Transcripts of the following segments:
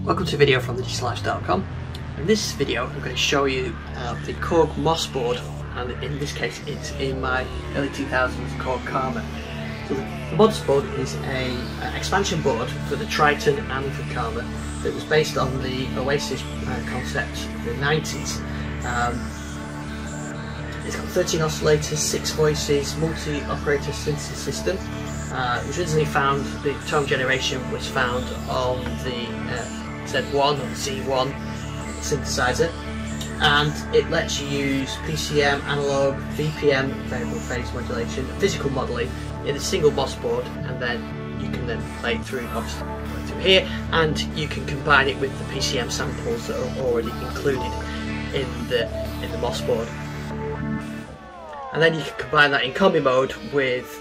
Welcome to a video from thedigitallife.com. In this video I'm going to show you the Korg MOSS board, and in this case it's in my early 2000s Korg Karma. So the MOSS board is an expansion board for the Triton and the Karma that was based on the OASYS concept in the 90s. It's got 13 oscillators, 6 voices, multi-operator synthesis system. It was originally found, the tone generation was found on the Z1 or Z1 synthesizer, and it lets you use PCM, analog, VPM, variable phase modulation, physical modelling in a single MOSS board, and then you can then play it through, obviously, through here, and you can combine it with the PCM samples that are already included in the MOSS board. And then you can combine that in combi mode with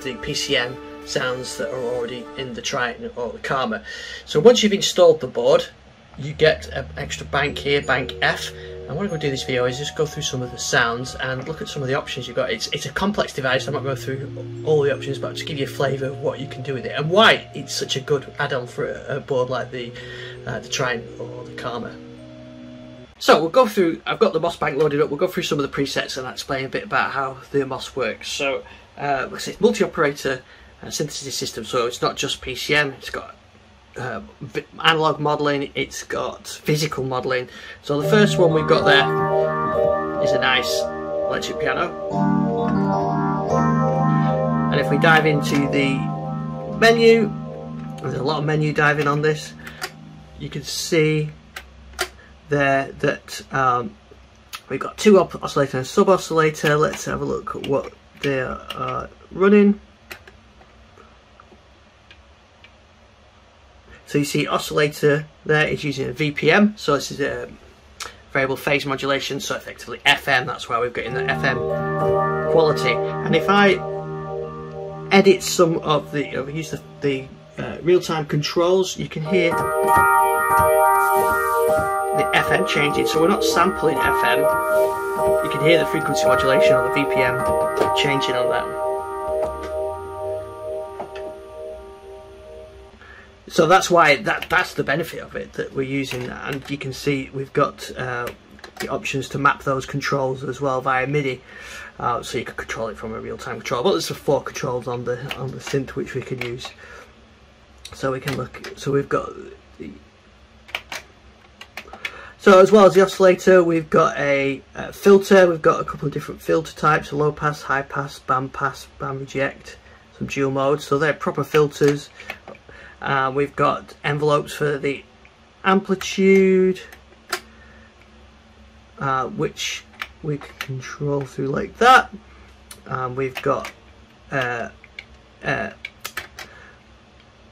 the PCM sounds that are already in the Triton or the Karma. So once you've installed the board, you get an extra bank here, bank F. And what I'm going to do this video is just go through some of the sounds and look at some of the options you've got. It's a complex device, I'm not going through all the options, but I'll just give you a flavour of what you can do with it and why it's such a good add-on for a board like the Triton or the Karma. So we'll go through, I've got the MOSS bank loaded up, we'll go through some of the presets and I'll explain a bit about how the MOSS works. So like I say, it's multi-operator synthesis system, so it's not just PCM, it's got analog modelling, it's got physical modelling. So the first one we've got there is a nice electric piano, and if we dive into the menu, there's a lot of menu diving on this, you can see there that we've got two oscillator and sub oscillator. Let's have a look at what they are running. So you see oscillator there is using a VPM, so this is a variable phase modulation, so effectively FM, that's why we've got in the FM quality. And if I edit some of the, use the real-time controls, you can hear the FM changing, so we're not sampling FM, you can hear the frequency modulation or the VPM changing on that. So that's why that's the benefit of it, that we're using that, and you can see we've got the options to map those controls as well via MIDI, so you can control it from a real-time control. But there's 4 controls on the synth which we can use. So we can look. So we've got the. So as well as the oscillator, we've got a filter. We've got a couple of different filter types: low pass, high pass, band reject, some dual modes. So they're proper filters. We've got envelopes for the amplitude, which we can control through like that. We've got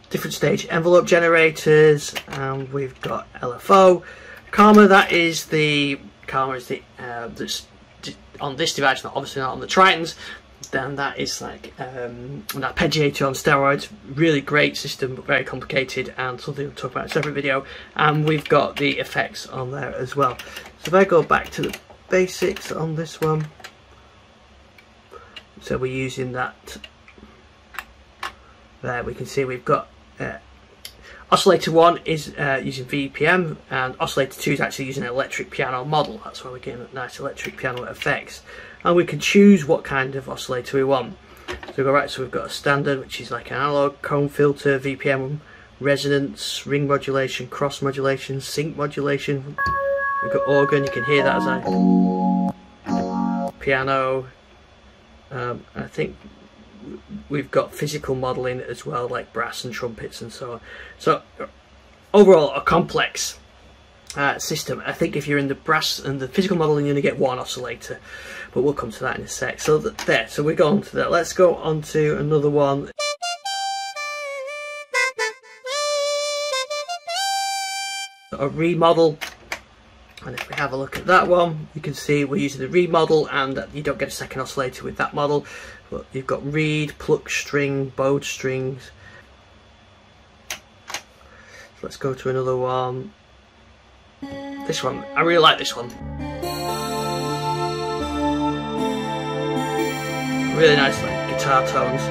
different stage envelope generators, and we've got LFO. Karma, that's on this device, obviously not on the Tritons. Then that is like an arpeggiator on steroids. Really great system, but very complicated, and something we'll talk about in a separate video. And we've got the effects on there as well. So if I go back to the basics on this one, so we're using that there, we can see we've got oscillator 1 is using VPM, and oscillator 2 is actually using an electric piano model. That's why we're getting a nice electric piano effects. And we can choose what kind of oscillator we want. So we go right, so we've got a standard, which is like an analog, cone filter, VPM, resonance, ring modulation, cross modulation, sync modulation. We've got organ, you can hear that as I piano. I think we've got physical modelling as well, like brass and trumpets and so on. So overall, a complex system. I think if you're in the brass and the physical modelling, you're going to get 1 oscillator, but we'll come to that in a sec. So there, so we go on to that. Let's go on to another one. A remodel, and if we have a look at that one, you can see we're using the remodel, and you don't get a second oscillator with that model, but you've got reed, pluck string, bowed strings. So let's go to another one. This one, I really like this one. Really nice like guitar tones.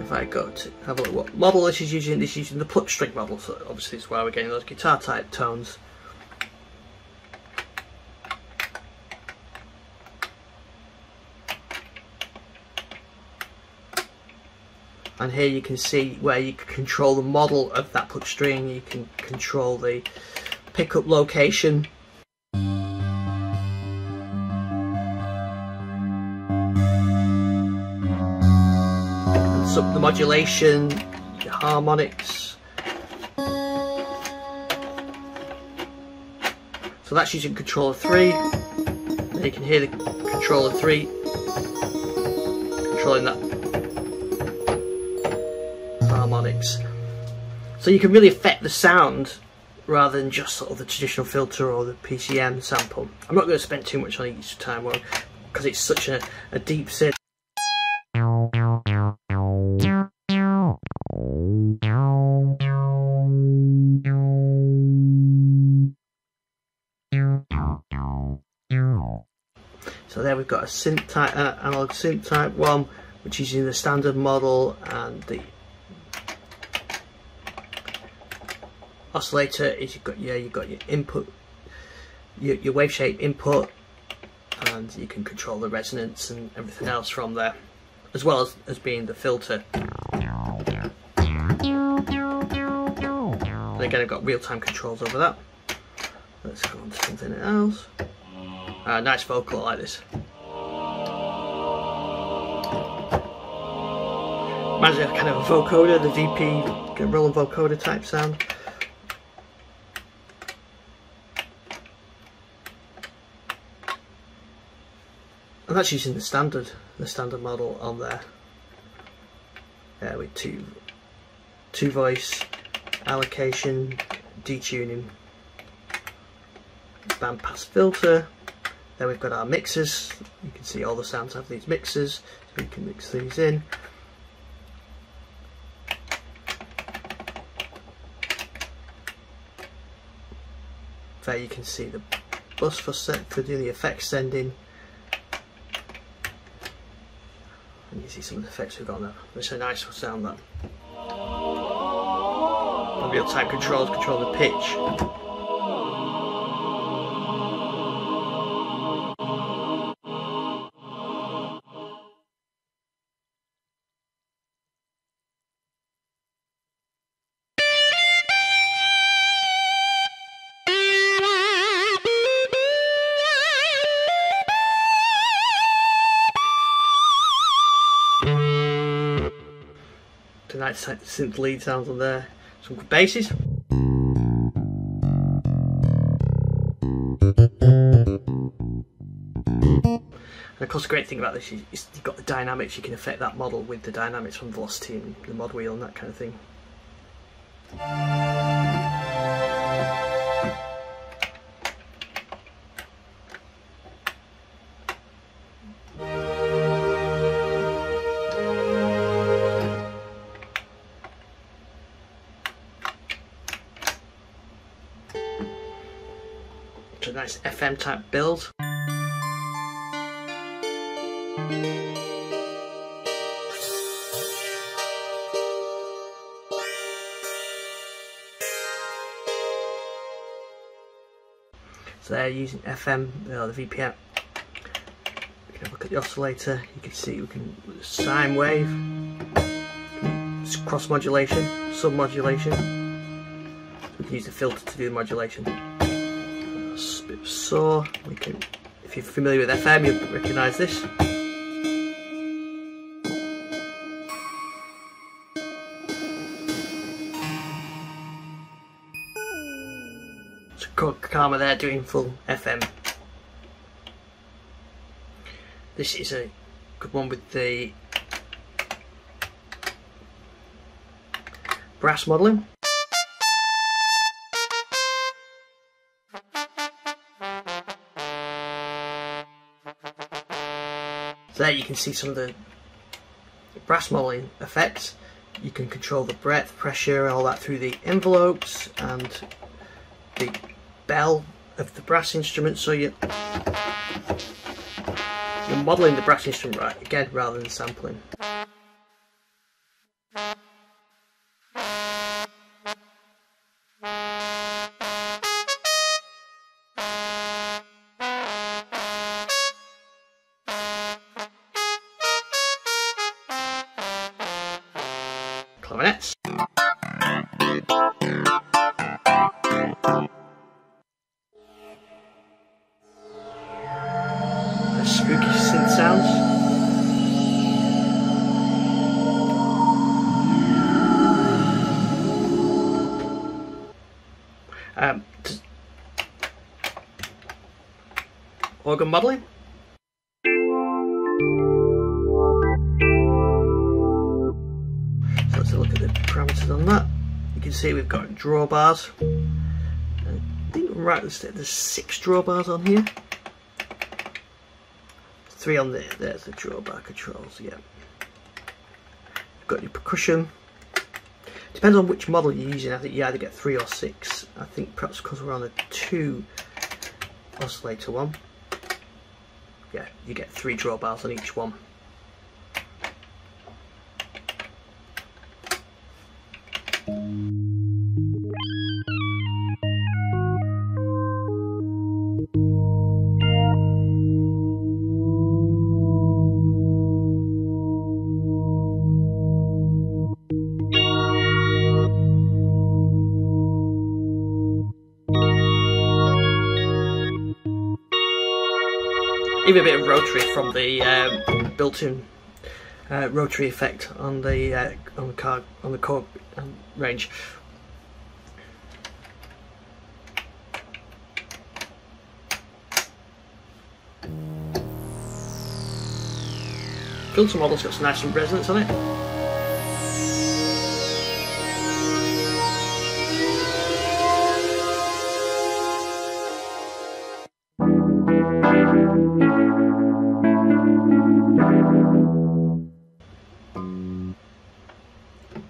If I I go to have a look what model this is using, this is using the pluck string model, so obviously it's where we're getting those guitar type tones. And here you can see where you can control the model of that pluck string, you can control the pickup location. The modulation, the harmonics. So that's using controller 3. And you can hear the controller 3 controlling that harmonics. So you can really affect the sound rather than just sort of the traditional filter or the PCM sample. I'm not going to spend too much on each time because it's such a deep synth. So there we've got a synth type, analog synth type 1, which is in the standard model, and the oscillator is you've got your input, your wave shape input, and you can control the resonance and everything else from there, as well as being the filter. And again, I've got real-time controls over that. Let's go on to something else. Nice vocal, I like this. Reminds me of kind of a vocoder, the VP Roland vocoder type sound. And that's using the standard model on there. With two voice allocation, detuning, bandpass filter. Then we've got our mixers. You can see all the sounds have these mixers, so you can mix these in. There you can see the bus for doing the effects sending. And you see some of the effects we've got there. It's a nice sound, that. And real-time controls control the pitch. Nice synth lead sounds on there. Some good basses. And of course the great thing about this is you've got the dynamics, you can affect that model with the dynamics from velocity and the mod wheel and that kind of thing. It's a nice FM type build. So they're using FM, the VPM. We can have a look at the oscillator. You can see we can sine wave, cross modulation, sub modulation. We can use the filter to do the modulation. A bit of saw. We can, if you're familiar with FM, you'll recognise this. So Korg Karma there doing full FM. This is a good one with the brass modelling. So there you can see some of the brass modelling effects. You can control the breadth, pressure, all that through the envelopes and the bell of the brass instrument. So you're modelling the brass instrument right again rather than sampling. Spooky synth sounds. Organ modelling. So let's look at the parameters on that. You can see we've got drawbars. I think right, there's 6 drawbars on here. 3 on there. There's the drawbar controls. Yeah. You've got your percussion. Depends on which model you're using. I think you either get 3 or 6. I think perhaps because we're on a 2 oscillator one. Yeah, you get 3 drawbars on each one. Even a bit of rotary from the built-in rotary effect on the Korg range. Filter model's got some nice resonance on it.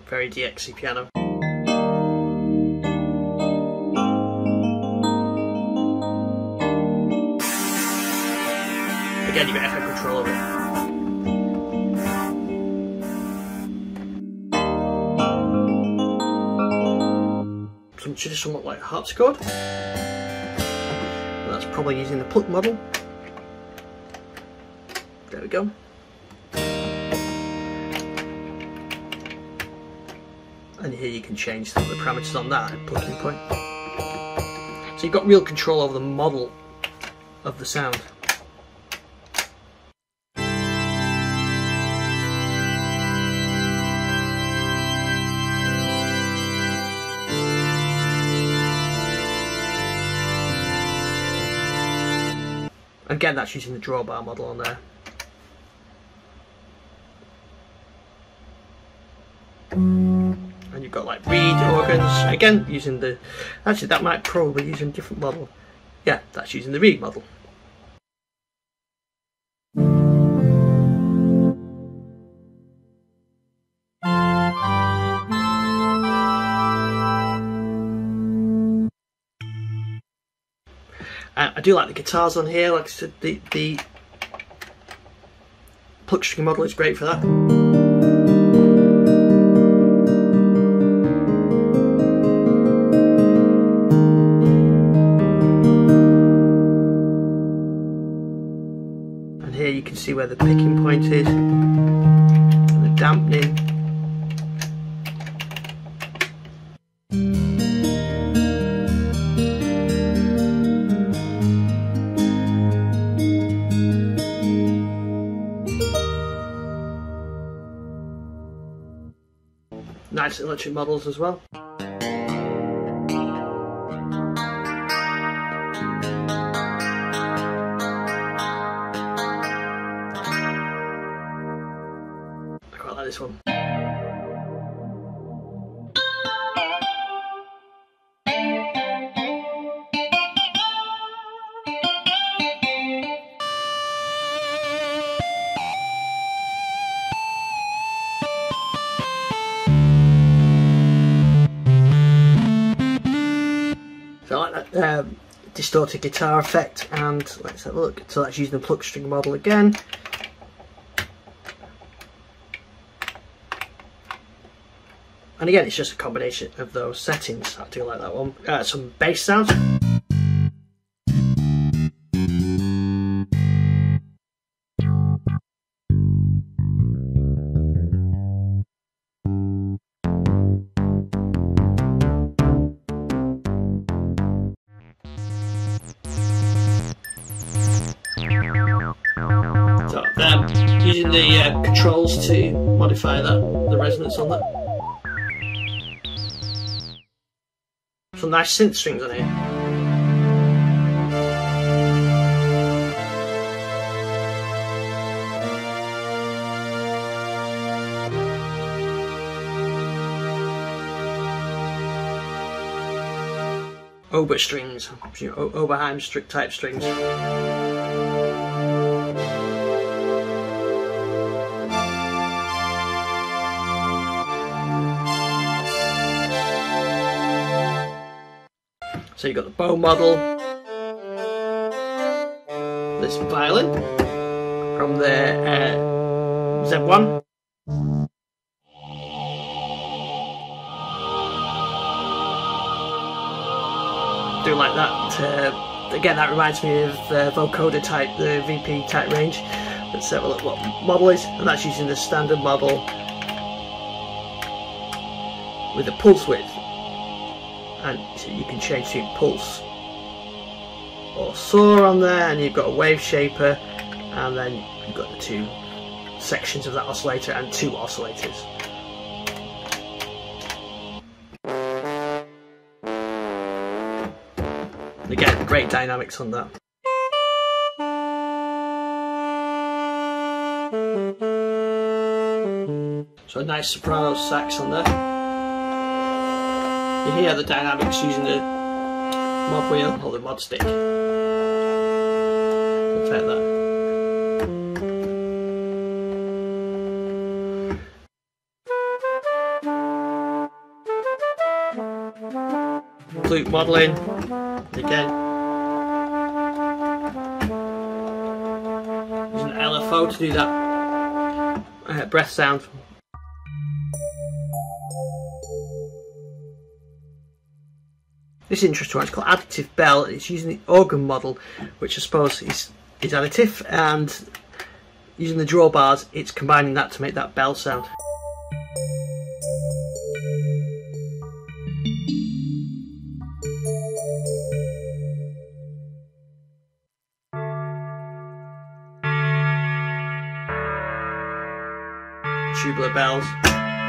Very DXy piano. Again, you get effect control over it. Some traditional look like harpsichord. And that's probably using the pluck model. There we go. And here you can change some of the parameters on that at plucking point. So you've got real control over the model of the sound. Again, that's using the drawbar model on there. And you've got like reed organs, again using the, actually that might probably use a different model. Yeah, that's using the reed model. I do like the guitars on here, like I said, the pluck string model is great for that. And here you can see where the picking point is, and the dampening. Nice electric models as well. I quite like this one. So I like that distorted guitar effect, and let's have a look. So that's using the pluck string model again. And again, it's just a combination of those settings. I do like that one. Some bass sounds. using the controls to modify the resonance on that. Some nice synth strings on here. Oboe strings, Oberheim type strings. So you've got the bow model, this violin from the Z1. Do like that. Again, that reminds me of vocoder type, the VP type range. Let's have a look what model is, and that's using the standard model with a pulse width, and so you can change between pulse or saw on there, and you've got a wave shaper, and then you've got the two sections of that oscillator and two oscillators. Again, great dynamics on that. So a nice soprano sax on there. You hear the dynamics using the mod wheel or the mod stick. Effect that. Flute modelling. Again, using LFO to do that breath sound. This is interesting one, it's called additive bell. It's using the organ model, which I suppose is additive, and using the drawbars, it's combining that to make that bell sound. Tubular bells,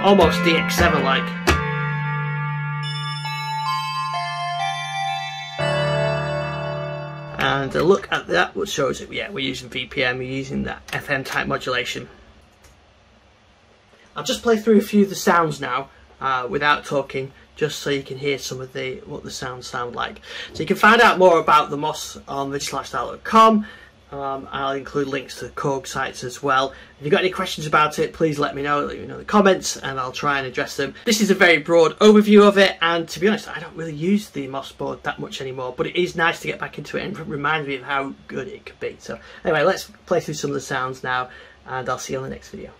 almost DX7 like. And a look at that, which shows that yeah, we're using VPM, we're using that FM type modulation. I'll just play through a few of the sounds now without talking, just so you can hear some of what the sounds sound like. So you can find out more about the MOSS on digitallifestyle.com. I'll include links to the Korg sites as well. If you've got any questions about it, please let me know in the comments, and I'll try and address them. This is a very broad overview of it, and to be honest, I don't really use the MOSS board that much anymore, but it is nice to get back into it and remind me of how good it could be. So anyway, let's play through some of the sounds now, and I'll see you on the next video.